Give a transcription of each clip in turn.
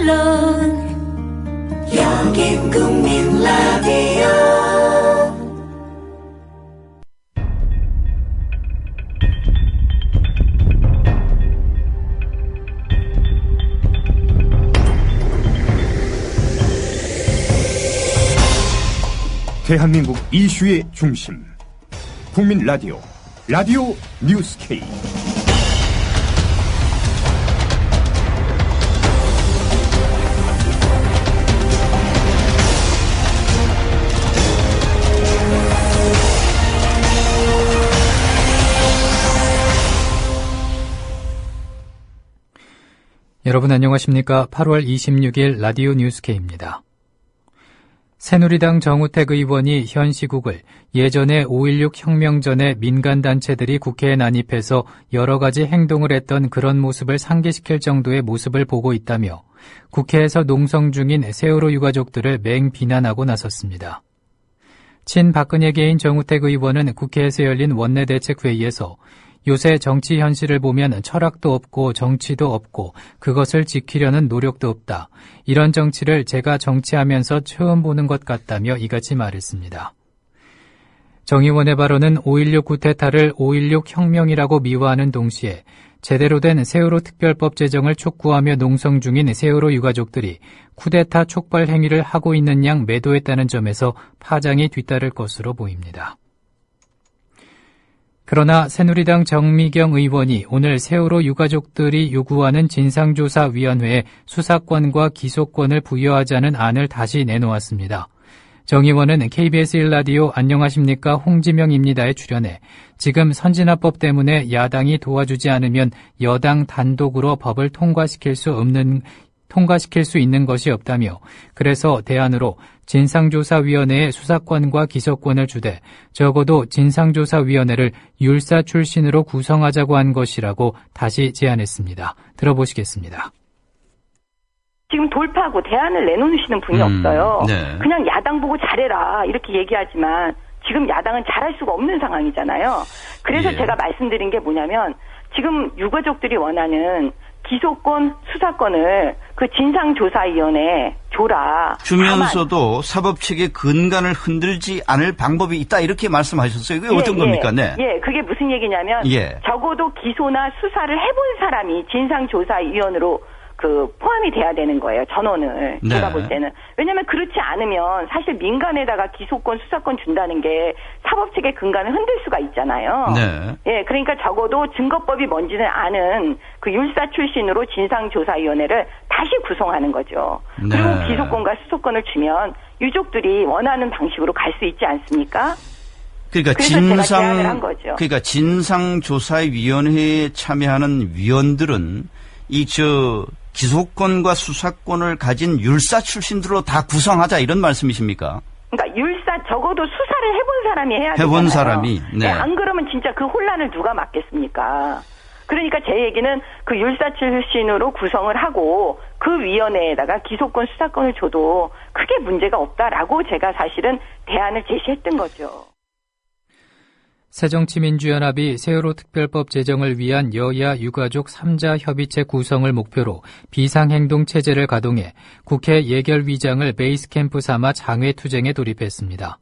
물론 여긴 국민 라디오. 대한민국 이슈의 중심 국민 라디오 뉴스 K. 여러분 안녕하십니까? 8월 26일 라디오 뉴스 K입니다. 새누리당 정우택 의원이 현 시국을 예전에 5.16 혁명 전에 민간단체들이 국회에 난입해서 여러 가지 행동을 했던 그런 모습을 상기시킬 정도의 모습을 보고 있다며 국회에서 농성 중인 세월호 유가족들을 맹비난하고 나섰습니다. 친박근혜계인 정우택 의원은 국회에서 열린 원내대책회의에서 요새 정치 현실을 보면 철학도 없고 정치도 없고 그것을 지키려는 노력도 없다. 이런 정치를 제가 정치하면서 처음 보는 것 같다며 이같이 말했습니다. 정 의원의 발언은 5.16 쿠데타를 5.16 혁명이라고 미화하는 동시에 제대로 된 세월호 특별법 제정을 촉구하며 농성 중인 세월호 유가족들이 쿠데타 촉발 행위를 하고 있는 양 매도했다는 점에서 파장이 뒤따를 것으로 보입니다. 그러나 새누리당 정미경 의원이 오늘 세월호 유가족들이 요구하는 진상조사위원회에 수사권과 기소권을 부여하자는 안을 다시 내놓았습니다. 정 의원은 KBS 1라디오 안녕하십니까 홍지명입니다에 출연해 지금 선진화법 때문에 야당이 도와주지 않으면 여당 단독으로 법을 통과시킬 수 있는 것이 없다며 그래서 대안으로 진상조사위원회에 수사권과 기소권을 주되 적어도 진상조사위원회를 율사 출신으로 구성하자고 한 것이라고 다시 제안했습니다. 들어보시겠습니다. 지금 돌파하고 대안을 내놓으시는 분이 없어요. 네. 그냥 야당 보고 잘해라 이렇게 얘기하지만 지금 야당은 잘할 수가 없는 상황이잖아요. 그래서 예. 제가 말씀드린 게 뭐냐면 지금 유가족들이 원하는 기소권, 수사권을 그 진상조사위원회에 줘라. 주면서도 사법체계 근간을 흔들지 않을 방법이 있다 이렇게 말씀하셨어요. 이게 어떤 겁니까? 네. 예, 그게 무슨 얘기냐면 적어도 기소나 수사를 해본 사람이 진상조사위원으로 포함이 돼야 되는 거예요. 전원을. 네. 제가 볼 때는. 왜냐면 그렇지 않으면 사실 민간에다가 기소권, 수사권 준다는 게 사법체계 근간을 흔들 수가 있잖아요. 네. 예, 그러니까 적어도 증거법이 뭔지는 아는 그 율사 출신으로 진상조사위원회를 다시 구성하는 거죠. 네. 그리고 기소권과 수사권을 주면 유족들이 원하는 방식으로 갈 수 있지 않습니까? 그러니까 진상조사위원회에 참여하는 위원들은 기소권과 수사권을 가진 율사 출신들로 다 구성하자 이런 말씀이십니까? 그러니까 적어도 수사를 해본 사람이 해야 되잖아요. 해본 사람이. 네. 안 그러면 진짜 그 혼란을 누가 막겠습니까? 그러니까 제 얘기는 그 율사 출신으로 구성을 하고 그 위원회에다가 기소권, 수사권을 줘도 크게 문제가 없다라고 제가 사실은 대안을 제시했던 거죠. 새정치민주연합이 세월호 특별법 제정을 위한 여야 유가족 3자 협의체 구성을 목표로 비상행동체제를 가동해 국회 예결위장을 베이스캠프 삼아 장외투쟁에 돌입했습니다.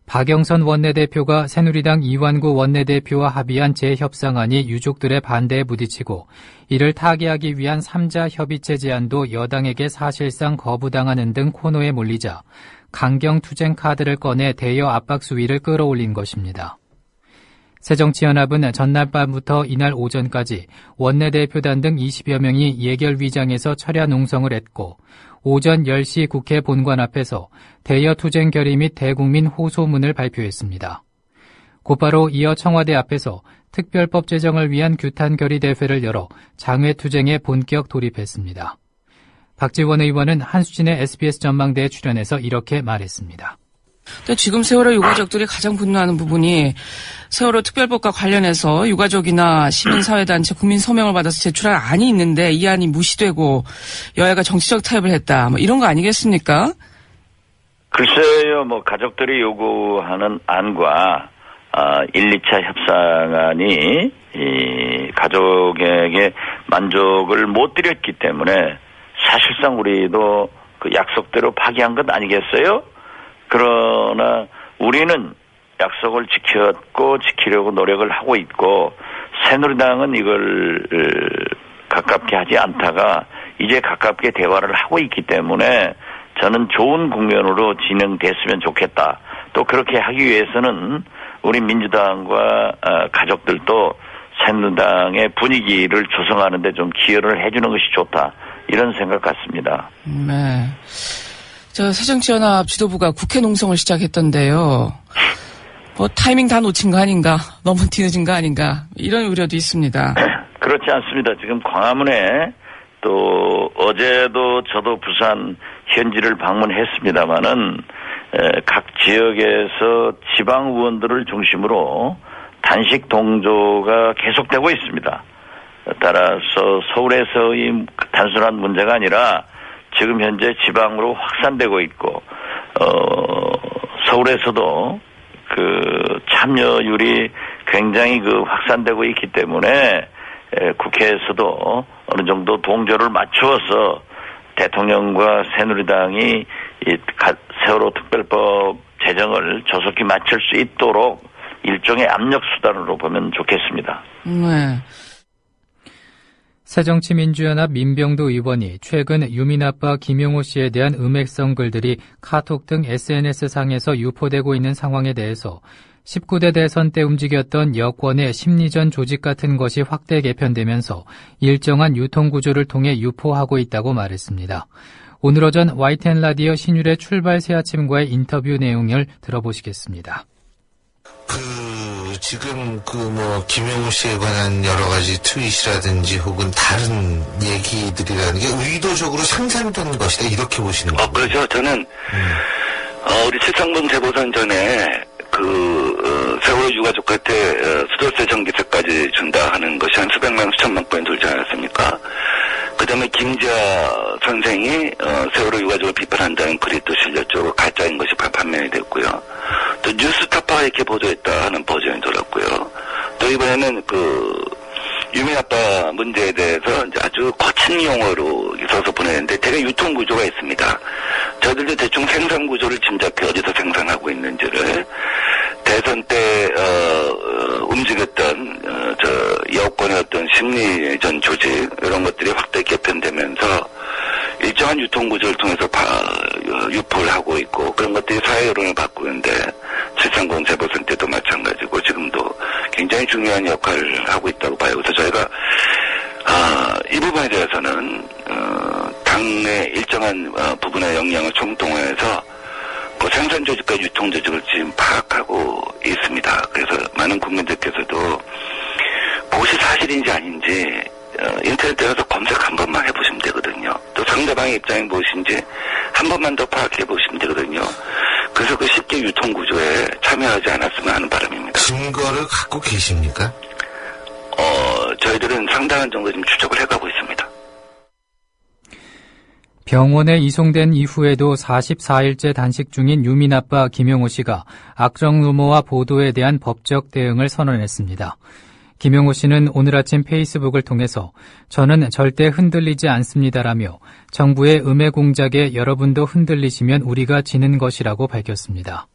박영선 원내대표가 새누리당 이완구 원내대표와 합의한 재협상안이 유족들의 반대에 부딪히고 이를 타개하기 위한 3자 협의체 제안도 여당에게 사실상 거부당하는 등 코너에 몰리자 강경투쟁 카드를 꺼내 대여 압박 수위를 끌어올린 것입니다. 새정치연합은 전날 밤부터 이날 오전까지 원내대표단 등 20여 명이 예결위장에서 철야 농성을 했고 오전 10시 국회 본관 앞에서 대여 투쟁 결의 및 대국민 호소문을 발표했습니다. 곧바로 이어 청와대 앞에서 특별법 제정을 위한 규탄 결의 대회를 열어 장외 투쟁에 본격 돌입했습니다. 박지원 의원은 한수진의 SBS 전망대에 출연해서 이렇게 말했습니다. 지금 세월호 유가족들이 가장 분노하는 부분이 세월호 특별법과 관련해서 유가족이나 시민사회단체, 국민 서명을 받아서 제출할 안이 있는데 이 안이 무시되고 여야가 정치적 타협을 했다. 이런 거 아니겠습니까? 글쎄요, 가족들이 요구하는 안과 1, 2차 협상안이 이 가족에게 만족을 못 드렸기 때문에 사실상 우리도 그 약속대로 파기한 것 아니겠어요? 그러나 우리는 약속을 지켰고 지키려고 노력을 하고 있고 새누리당은 이걸 가깝게 하지 않다가 이제 가깝게 대화를 하고 있기 때문에 저는 좋은 국면으로 진행됐으면 좋겠다. 또 그렇게 하기 위해서는 우리 민주당과 가족들도 새누리당의 분위기를 조성하는 데 좀 기여를 해주는 것이 좋다. 이런 생각 같습니다. 네. 새정치연합 지도부가 국회 농성을 시작했던데요. 타이밍 다 놓친 거 아닌가? 너무 뒤늦은 거 아닌가? 이런 우려도 있습니다. 그렇지 않습니다. 지금 광화문에 또 어제도 저도 부산 현지를 방문했습니다마는 각 지역에서 지방 의원들을 중심으로 단식 동조가 계속되고 있습니다. 따라서 서울에서의 단순한 문제가 아니라 지금 현재 지방으로 확산되고 있고 서울에서도 그 참여율이 굉장히 확산되고 있기 때문에 국회에서도 어느 정도 동조를 맞추어서 대통령과 새누리당이 이 세월호 특별법 제정을 조속히 마칠 수 있도록 일종의 압력 수단으로 보면 좋겠습니다. 네. 새정치민주연합 민병도 의원이 최근 유민 아빠 김용호 씨에 대한 음해성 글들이 카톡 등 SNS상에서 유포되고 있는 상황에 대해서 19대 대선 때 움직였던 여권의 심리전 조직 같은 것이 확대 개편되면서 일정한 유통구조를 통해 유포하고 있다고 말했습니다. 오늘 오전 YTN 라디오 신율의 출발 새아침과의 인터뷰 내용을 들어보시겠습니다. 지금 김용호 씨에 관한 여러 가지 트윗이라든지 혹은 다른 얘기들이라는 게 의도적으로 상상된 것이다 이렇게 보시는 거예요? 그렇죠. 저는 우리 칠성분 재보선 전에 세월호 유가족한테 수도세 전기세까지 준다 하는 것이 한 수백만 수천만 건이 돌지 않았습니까? 그 다음에 김지아 선생이 세월호 유가족을 비판한다는 글이 또 실렸죠. 가짜인 것이 판명이 됐고요. 또 뉴스타파가 이렇게 보도했다 하는 버전이 돌았고요. 또 이번에는 유민 아빠 문제에 대해서 이제 아주 거친 용어로 써서 보내는데 되게 유통 구조가 있습니다. 저들도 대충 생산 구조를 짐작해 어디서 생산하고 있는지를 대선 때 움직였던 여권의 어떤 심리전 조직 이런 것들이 확대 개편되면서 일정한 유통 구조를 통해서 유포를 하고 있고 그런 것들이 사회 여론을 바꾸는데 730 재보선 때도 마찬가지고 지금도 굉장히 중요한 역할을 하고 있다고 봐요. 그래서 저희가 이 부분에 대해서는 당내 일정한 부분의 역량을 총동원해서 생산 조직과 유통 조직을 지금 파악하고 있습니다. 그래서 많은 국민들께서도 그것이 사실인지 아닌지 인터넷에 가서 검색 한 번만 해보시면 되거든요. 또 상대방의 입장이 무엇인지 한 번만 더 파악해 보시면 되거든요. 그래서 쉽게 유통 구조에 참여하지 않았으면 하는 바람입니다. 증거를 갖고 계십니까? 저희들은 상당한 정도 지금 추적을 해가고 있습니다. 병원에 이송된 이후에도 44일째 단식 중인 유민 아빠 김용호 씨가 악성 루머와 보도에 대한 법적 대응을 선언했습니다. 김용호 씨는 오늘 아침 페이스북을 통해서 저는 절대 흔들리지 않습니다라며 정부의 음해 공작에 여러분도 흔들리시면 우리가 지는 것이라고 밝혔습니다.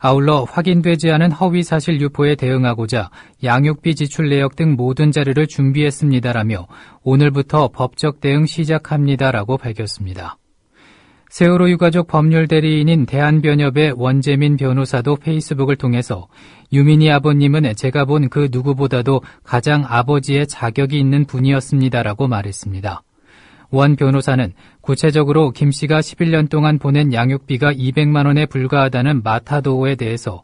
아울러 확인되지 않은 허위 사실 유포에 대응하고자 양육비 지출 내역 등 모든 자료를 준비했습니다라며 오늘부터 법적 대응 시작합니다라고 밝혔습니다. 세월호 유가족 법률 대리인인 대한변협의 원재민 변호사도 페이스북을 통해서 유민이 아버님은 제가 본 그 누구보다도 가장 아버지의 자격이 있는 분이었습니다라고 말했습니다. 원 변호사는 구체적으로 김 씨가 11년 동안 보낸 양육비가 200만 원에 불과하다는 마타도어에 대해서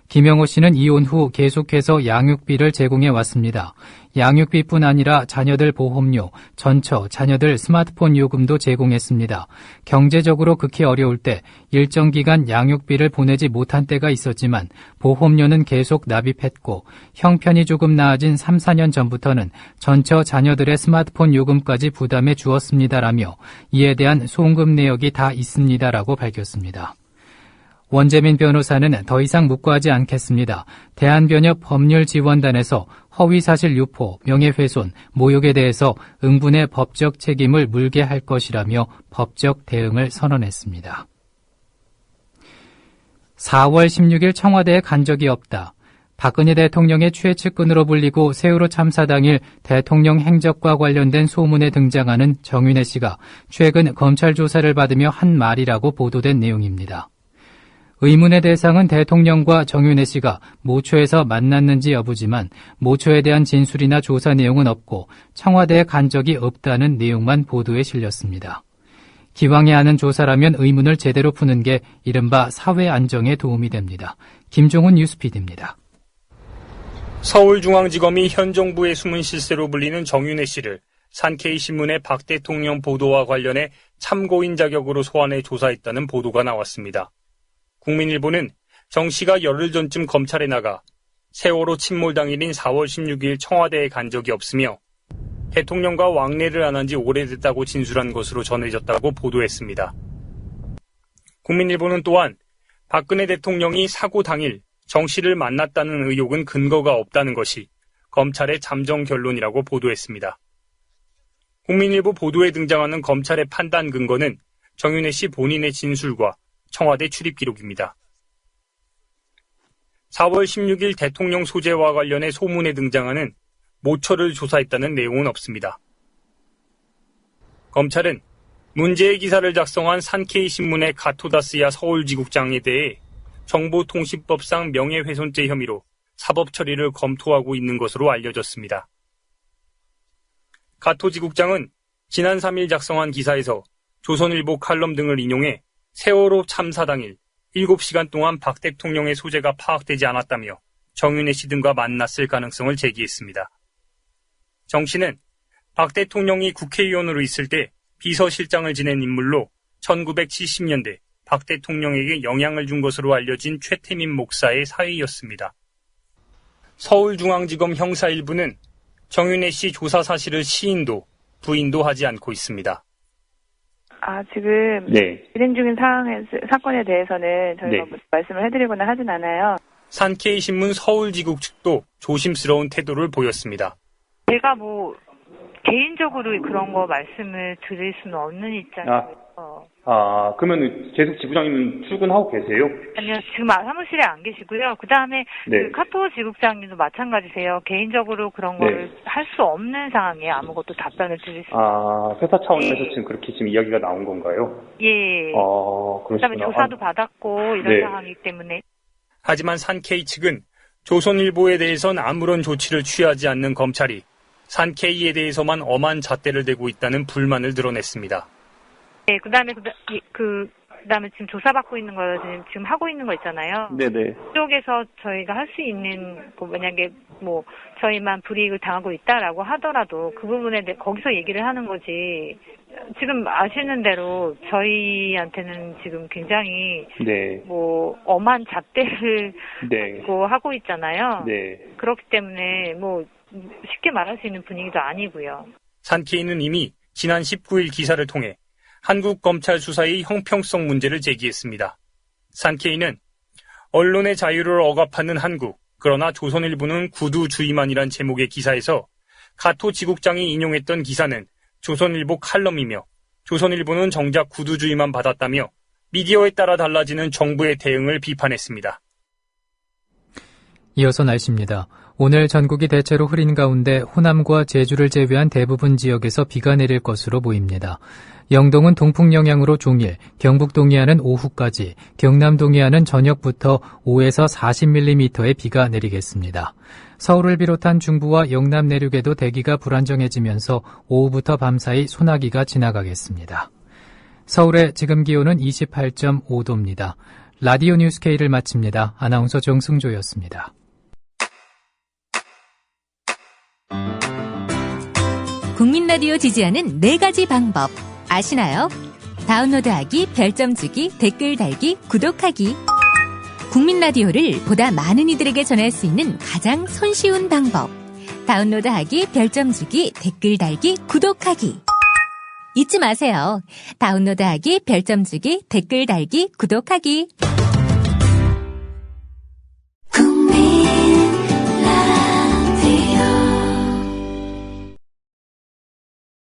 김용호 씨는 이혼 후 계속해서 양육비를 제공해 왔습니다. 양육비뿐 아니라 자녀들 보험료, 전처, 자녀들 스마트폰 요금도 제공했습니다. 경제적으로 극히 어려울 때 일정 기간 양육비를 보내지 못한 때가 있었지만 보험료는 계속 납입했고 형편이 조금 나아진 3, 4년 전부터는 전처 자녀들의 스마트폰 요금까지 부담해 주었습니다라며 이에 대한 송금 내역이 다 있습니다라고 밝혔습니다. 원재민 변호사는 더 이상 묵과하지 않겠습니다. 대한변협 법률지원단에서 허위사실 유포, 명예훼손, 모욕에 대해서 응분의 법적 책임을 물게 할 것이라며 법적 대응을 선언했습니다. 4월 16일 청와대에 간 적이 없다. 박근혜 대통령의 최측근으로 불리고 세월호 참사 당일 대통령 행적과 관련된 소문에 등장하는 정윤회 씨가 최근 검찰 조사를 받으며 한 말이라고 보도된 내용입니다. 의문의 대상은 대통령과 정윤회 씨가 모처에서 만났는지 여부지만 모처에 대한 진술이나 조사 내용은 없고 청와대에 간 적이 없다는 내용만 보도에 실렸습니다. 기왕에 하는 조사라면 의문을 제대로 푸는 게 이른바 사회 안정에 도움이 됩니다. 김종훈 뉴스피드입니다. 서울중앙지검이 현 정부의 숨은 실세로 불리는 정윤회 씨를 산케이신문의 박 대통령 보도와 관련해 참고인 자격으로 소환해 조사했다는 보도가 나왔습니다. 국민일보는 정 씨가 열흘 전쯤 검찰에 나가 세월호 침몰 당일인 4월 16일 청와대에 간 적이 없으며 대통령과 왕래를 안 한 지 오래됐다고 진술한 것으로 전해졌다고 보도했습니다. 국민일보는 또한 박근혜 대통령이 사고 당일 정 씨를 만났다는 의혹은 근거가 없다는 것이 검찰의 잠정 결론이라고 보도했습니다. 국민일보 보도에 등장하는 검찰의 판단 근거는 정윤회 씨 본인의 진술과 청와대 출입 기록입니다. 4월 16일 대통령 소재와 관련해 소문에 등장하는 모처를 조사했다는 내용은 없습니다. 검찰은 문제의 기사를 작성한 산케이신문의 가토다스야 서울지국장에 대해 정보통신법상 명예훼손죄 혐의로 사법 처리를 검토하고 있는 것으로 알려졌습니다. 가토지국장은 지난 3일 작성한 기사에서 조선일보 칼럼 등을 인용해 세월호 참사 당일 7시간 동안 박 대통령의 소재가 파악되지 않았다며 정윤회 씨 등과 만났을 가능성을 제기했습니다. 정 씨는 박 대통령이 국회의원으로 있을 때 비서실장을 지낸 인물로 1970년대 박 대통령에게 영향을 준 것으로 알려진 최태민 목사의 사위였습니다. 서울중앙지검 형사 1부는 정윤회 씨 조사 사실을 시인도 부인도 하지 않고 있습니다. 지금 진행 중인 사건에 대해서는 저희가 말씀을 해드리거나 하진 않아요. 산케이신문 서울지국 측도 조심스러운 태도를 보였습니다. 제가 개인적으로 그런 거 말씀을 드릴 수는 없는 입장이에요. 그러면 계속 지부장님은 출근하고 계세요? 아니요, 지금 사무실에 안 계시고요. 그 다음에 카토 지국장님도 마찬가지세요. 개인적으로 그런 거를 할 수 없는 상황이에요. 아무것도 답변을 드릴 수 없어요. 회사 차원에서 지금 그렇게 지금 이야기가 나온 건가요? 예. 그 다음에 조사도 받았고 이런 상황이기 때문에. 하지만 산케이 측은 조선일보에 대해선 아무런 조치를 취하지 않는 검찰이 산케이에 대해서만 엄한 잣대를 대고 있다는 불만을 드러냈습니다. 네, 그다음에 지금 조사받고 있는 거 지금 하고 있는 거 있잖아요. 네네. 그쪽에서 저희가 할 수 있는 만약에 저희만 불이익을 당하고 있다라고 하더라도 그 부분에 대해 거기서 얘기를 하는 거지. 지금 아시는 대로 저희한테는 지금 굉장히 엄한 잣대를 하고 있잖아요. 그렇기 때문에 쉽게 말할 수 있는 분위기도 아니고요. 산케이는 이미 지난 19일 기사를 통해 한국 검찰 수사의 형평성 문제를 제기했습니다. 산케이는 언론의 자유를 억압하는 한국, 그러나 조선일보는 구두주의만이란 제목의 기사에서 가토 지국장이 인용했던 기사는 조선일보 칼럼이며 조선일보는 정작 구두주의만 받았다며 미디어에 따라 달라지는 정부의 대응을 비판했습니다. 이어서 날씨입니다. 오늘 전국이 대체로 흐린 가운데 호남과 제주를 제외한 대부분 지역에서 비가 내릴 것으로 보입니다. 영동은 동풍 영향으로 종일, 경북 동해안은 오후까지, 경남 동해안은 저녁부터 5에서 40mm의 비가 내리겠습니다. 서울을 비롯한 중부와 영남 내륙에도 대기가 불안정해지면서 오후부터 밤사이 소나기가 지나가겠습니다. 서울의 지금 기온은 28.5도입니다. 라디오 뉴스 K를 마칩니다. 아나운서 정승조였습니다. 국민 라디오 지지하는 4가지 방법 아시나요? 다운로드하기, 별점 주기, 댓글 달기, 구독하기. 국민 라디오를 보다 많은 이들에게 전할 수 있는 가장 손쉬운 방법. 다운로드하기, 별점 주기, 댓글 달기, 구독하기. 잊지 마세요. 다운로드하기, 별점 주기, 댓글 달기, 구독하기.